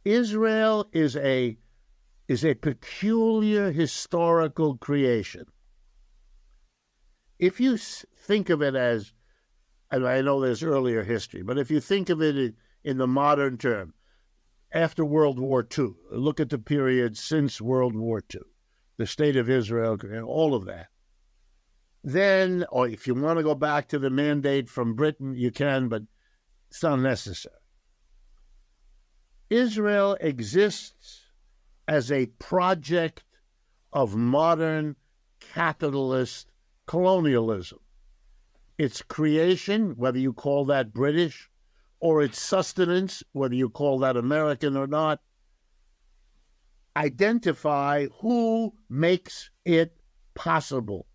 Israel is a peculiar historical creation. If you think of it as, and I know there's earlier history, but if you think of it in the modern term, after World War II, look at the period since World War II, the state of Israel, and all of that. Then, or if you want to go back to the mandate from Britain, you can, but it's not necessary. Israel exists as a project of modern capitalist colonialism. Its creation, whether you call that British, or its sustenance, whether you call that American or not, identify who makes it possible.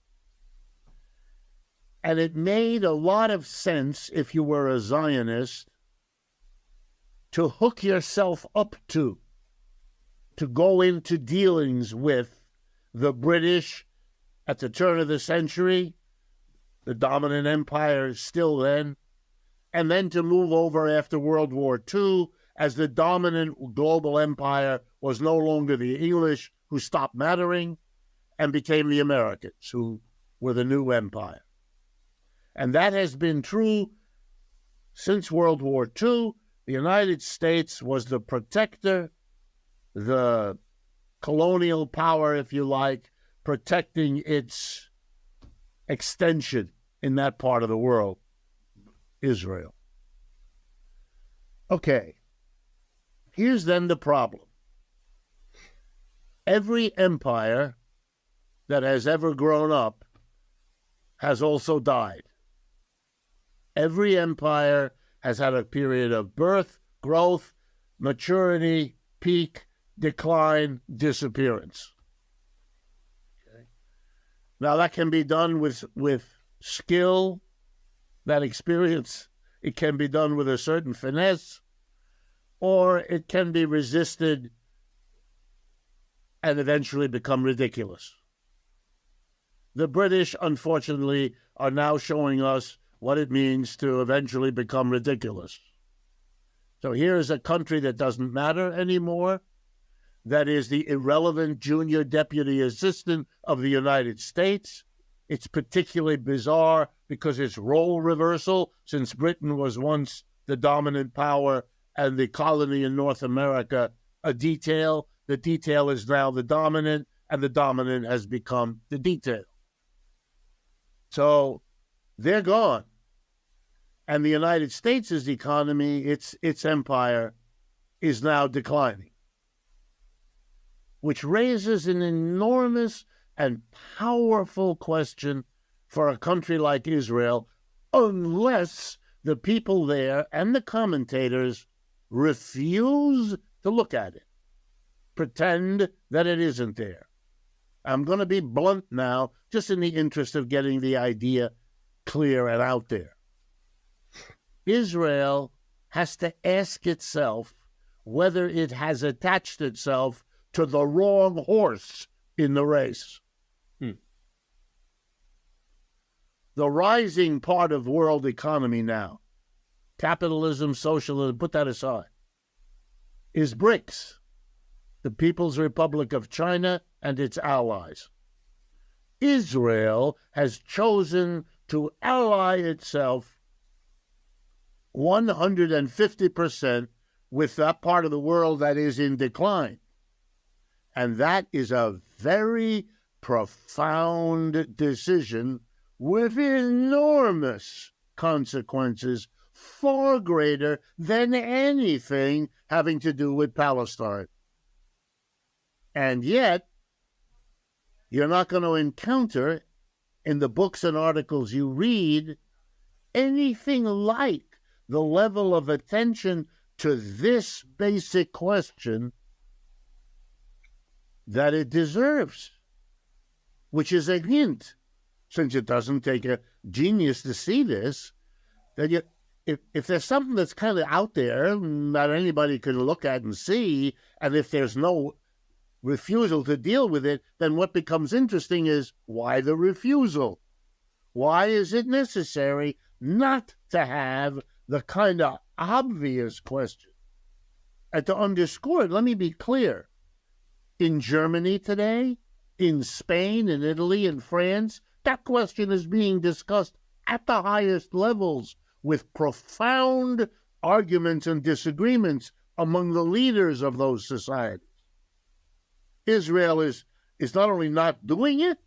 And it made a lot of sense, if you were a Zionist, to hook yourself up to go into dealings with the British at the turn of the century, the dominant empire still then, and then to move over after World War II as the dominant global empire was no longer the English, who stopped mattering, and became the Americans, who were the new empire. And that has been true since World War II. The United States was the protector, the colonial power, if you like, protecting its extension in that part of the world, Israel. Okay, here's then the problem. Every empire that has ever grown up has also died. Every empire has had a period of birth, growth, maturity, peak, decline, disappearance. Okay. Now that can be done with skill, that experience. It can be done with a certain finesse, or it can be resisted and eventually become ridiculous. The British, unfortunately, are now showing us what it means to eventually become ridiculous. So here is a country that doesn't matter anymore, that is the irrelevant junior deputy assistant of the United States. It's particularly bizarre because it's role reversal, since Britain was once the dominant power and the colony in North America a detail. The detail is now the dominant, and the dominant has become the detail. So they're gone. And the United States' economy, its empire, is now declining, which raises an enormous and powerful question for a country like Israel, unless the people there and the commentators refuse to look at it, pretend that it isn't there. I'm going to be blunt now, just in the interest of getting the idea clear and out there. Israel has to ask itself whether it has attached itself to the wrong horse in the race. The rising part of world economy now, capitalism, socialism, put that aside, is BRICS, the People's Republic of China and its allies. Israel has chosen to ally itself 150% with that part of the world that is in decline. And that is a very profound decision with enormous consequences, far greater than anything having to do with Palestine. And yet, you're not going to encounter in the books and articles you read anything like the level of attention to this basic question that it deserves, which is a hint, since it doesn't take a genius to see this, that if there's something that's kind of out there that anybody can look at and see, and if there's no refusal to deal with it, then what becomes interesting is, why the refusal? Why is it necessary not to have the kind of obvious question And to underscore it, let me be clear. In Germany today, in Spain, in Italy, in France, that question is being discussed at the highest levels with profound arguments and disagreements among the leaders of those societies. Israel is not only not doing it,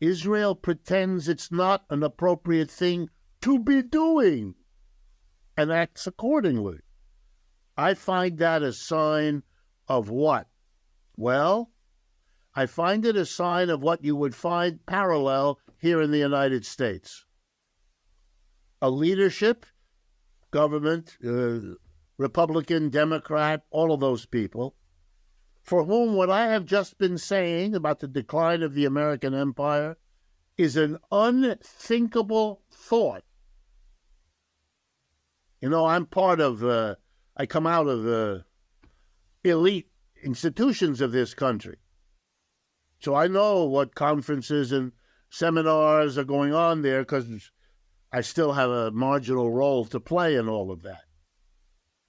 Israel pretends it's not an appropriate thing to be doing and acts accordingly. I find that a sign of what? Well, I find it a sign of what you would find parallel here in the United States. A leadership, government, Republican, Democrat, all of those people, for whom what I have just been saying about the decline of the American empire is an unthinkable thought. You know, I'm part of, I come out of the elite institutions of this country. So I know what conferences and seminars are going on there because I still have a marginal role to play in all of that.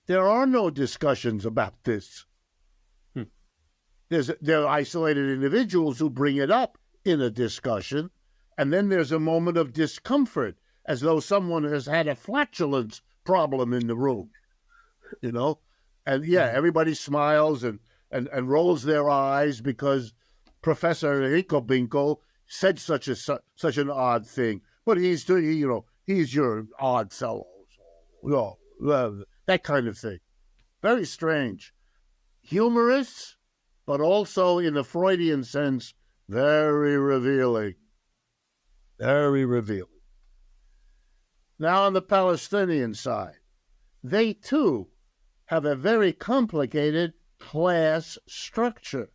There are no discussions about this. There are isolated individuals who bring it up in a discussion, and then there's a moment of discomfort, as though someone has had a flatulence problem in the room, you know? And yeah, everybody smiles and rolls their eyes because Professor Emeritus said such an odd thing. But he's your odd fellow. So, that kind of thing. Very strange. Humorous, but also in the Freudian sense, very revealing. Very revealing. Now on the Palestinian side, they too have a very complicated class structure.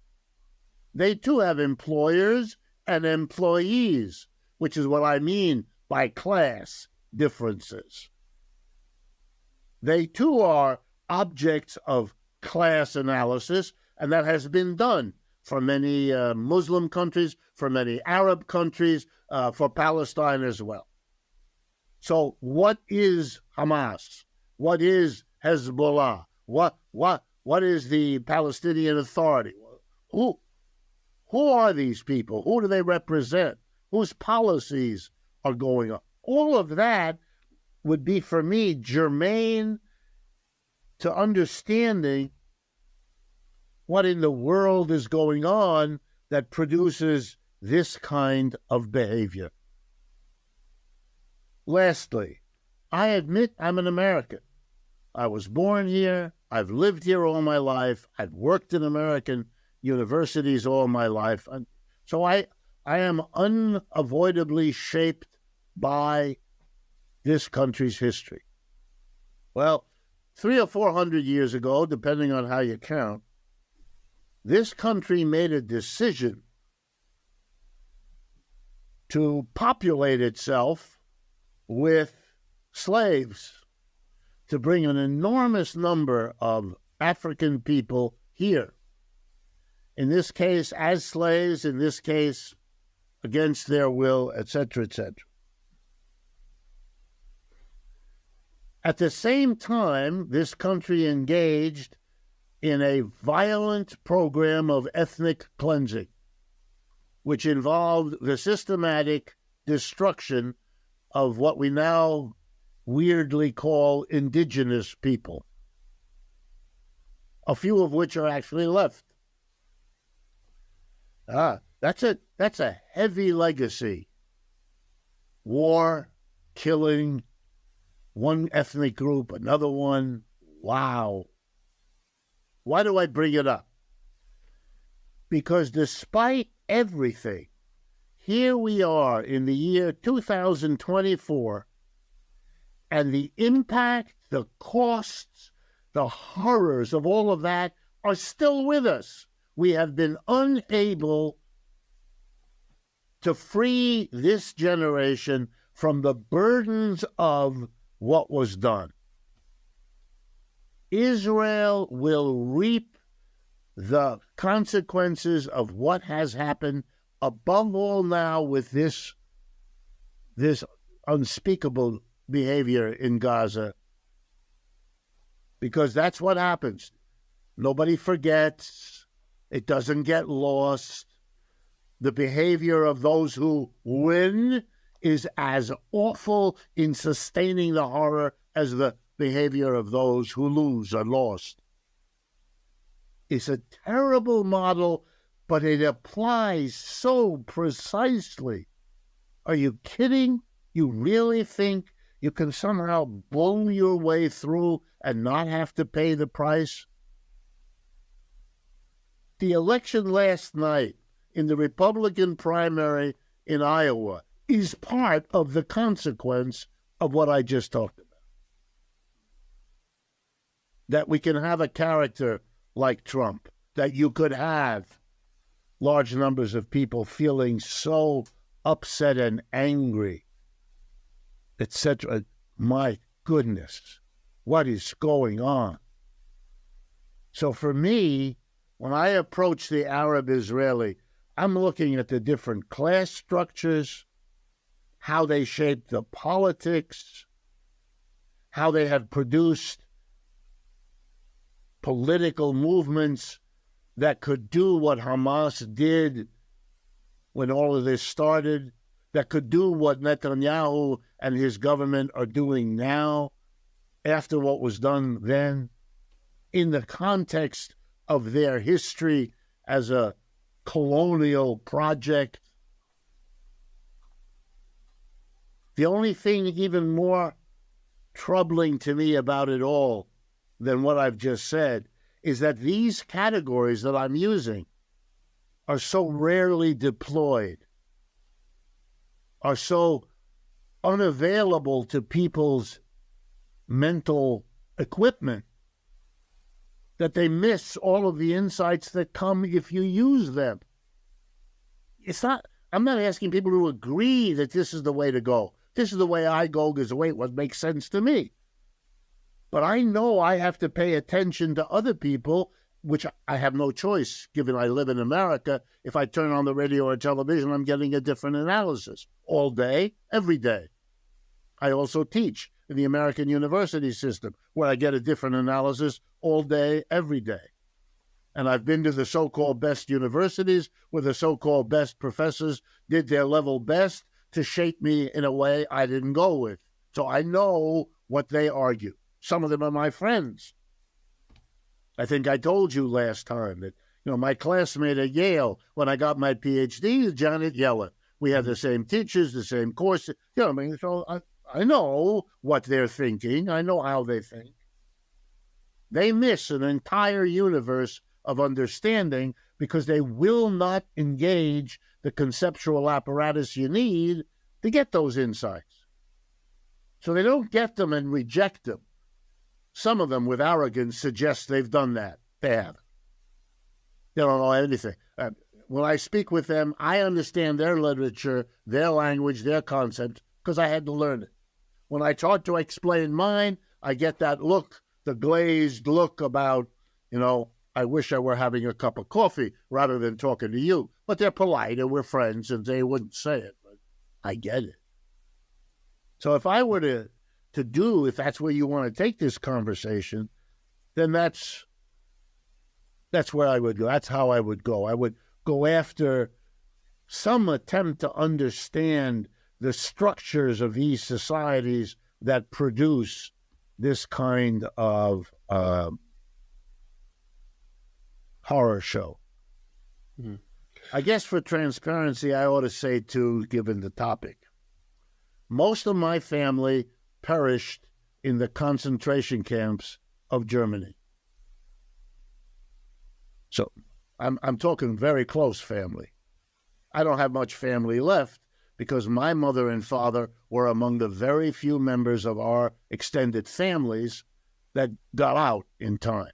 They too have employers and employees, which is what I mean by class differences. They too are objects of class analysis, and that has been done for many Muslim countries, for many Arab countries, for Palestine as well. So what is Hamas? What is Hezbollah? What is the Palestinian Authority? Who are these people? Who do they represent? Whose policies are going on? All of that would be, for me, germane to understanding what in the world is going on that produces this kind of behavior. Lastly, I admit I'm an American. I was born here. I've lived here all my life. I've worked in American universities all my life. So I am unavoidably shaped by this country's history. Well, 300 or 400 years ago, depending on how you count, this country made a decision to populate itself with slaves, to bring an enormous number of African people here. In this case, as slaves, in this case, against their will, etc., etc. At the same time, this country engaged in a violent program of ethnic cleansing, which involved the systematic destruction of what we now weirdly call indigenous people, a few of which are actually left. That's a heavy legacy. War, killing, one ethnic group, another one. Wow. Why do I bring it up? Because despite everything, here we are in the year 2024, and the impact, the costs, the horrors of all of that are still with us. We have been unable to free this generation from the burdens of what was done. Israel will reap the consequences of what has happened, above all now with this unspeakable behavior in Gaza. because that's what happens. Nobody forgets. It doesn't get lost. The behavior of those who win is as awful in sustaining the horror as the behavior of those who lose or lost. It's a terrible model, but it applies so precisely. Are you kidding? You really think you can somehow bull your way through and not have to pay the price? The election last night in the Republican primary in Iowa is part of the consequence of what I just talked about. That we can have a character like Trump, that you could have large numbers of people feeling so upset and angry, etc. My goodness, what is going on? So for me, when I approach the Arab-Israeli, I'm looking at the different class structures, how they shape the politics, how they have produced political movements that could do what Hamas did when all of this started, that could do what Netanyahu and his government are doing now after what was done then, in the context of their history as a colonial project. The only thing even more troubling to me about it all than what I've just said is that these categories that I'm using are so rarely deployed, are so unavailable to people's mental equipment, that they miss all of the insights that come if you use them. I'm not asking people to agree that this is the way to go. This is the way I go because the way what makes sense to me. But I know I have to pay attention to other people, which I have no choice, given I live in America. If I turn on the radio or television, I'm getting a different analysis all day, every day. I also teach in the American university system, where I get a different analysis all day, every day. And I've been to the so-called best universities where the so-called best professors did their level best to shape me in a way I didn't go with. So I know what they argue. Some of them are my friends. I think I told you last time that, my classmate at Yale, when I got my PhD, is Janet Yellen. We had the same teachers, the same courses. So I know what they're thinking. I know how they think. They miss an entire universe of understanding because they will not engage the conceptual apparatus you need to get those insights. So they don't get them and reject them. Some of them, with arrogance, suggest they've done that. They haven't. They don't know anything. When I speak with them, I understand their literature, their language, their concept, because I had to learn it. When I try to explain mine, I get that look, the glazed look about, I wish I were having a cup of coffee rather than talking to you. But they're polite and we're friends and they wouldn't say it. But I get it. So if I were to if that's where you want to take this conversation, then that's where I would go. That's how I would go. I would go after some attempt to understand the structures of these societies that produce this kind of horror show. Mm-hmm. I guess for transparency, I ought to say, too, given the topic, most of my family perished in the concentration camps of Germany. So I'm talking very close family. I don't have much family left because my mother and father were among the very few members of our extended families that got out in time.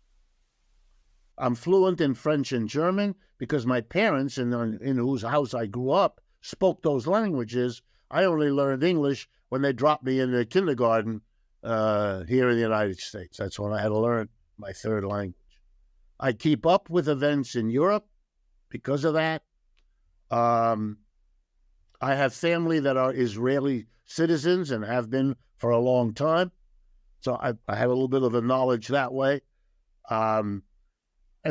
I'm fluent in French and German because my parents, in whose house I grew up, spoke those languages. I only learned English when they dropped me into kindergarten here in the United States. That's when I had to learn my third language. I keep up with events in Europe because of that. I have family that are Israeli citizens and have been for a long time. So I have a little bit of a knowledge that way. And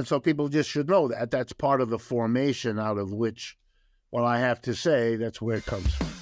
so people just should know that. That's part of the formation out of which what I have to say, that's where it comes from.